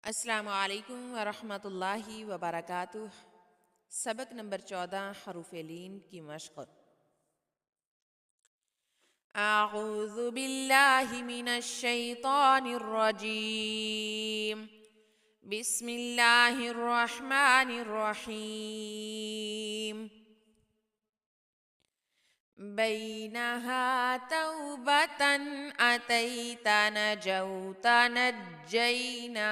अस्सलामु अलैकुम वरहमतुल्लाहि वबरकातुह। सबक नंबर 14 हरूफ लीन की मश्क। अऊज़ु बिल्लाहि मिनश शैतानिर रजीम। बिस्मिल्लाहिर रहमानिर रहीम। बैनहा तौबतन अतैता नजौता नज्जैना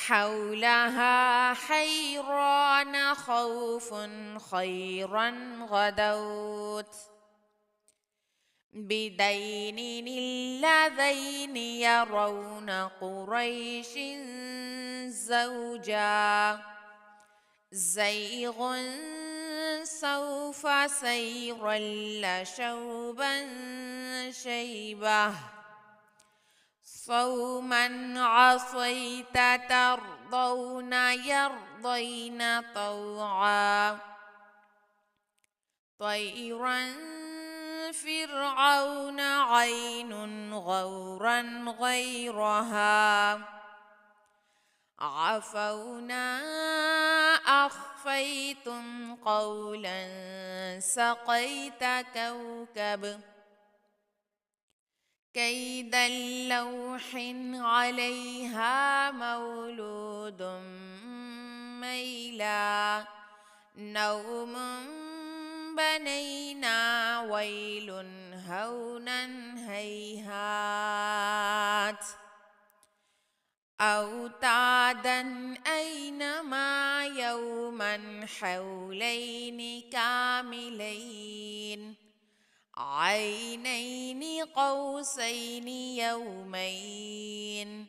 حولها حيران خوف خيرا غدوت بدين اللذين يرون قريش زوجا زيغ سوف سيرا لشوبا شيبه صوما عصيت ترضون يرضين طوعا طيرا فرعون عين غورا غيرها عفونا أخفيتم قولا سقيت كوكب كيد اللوح عليها مولود ميلا نوم بنينا ويل هونا هيهات أوتادا أينما يوما حولين كاملين عينين قوسين يومين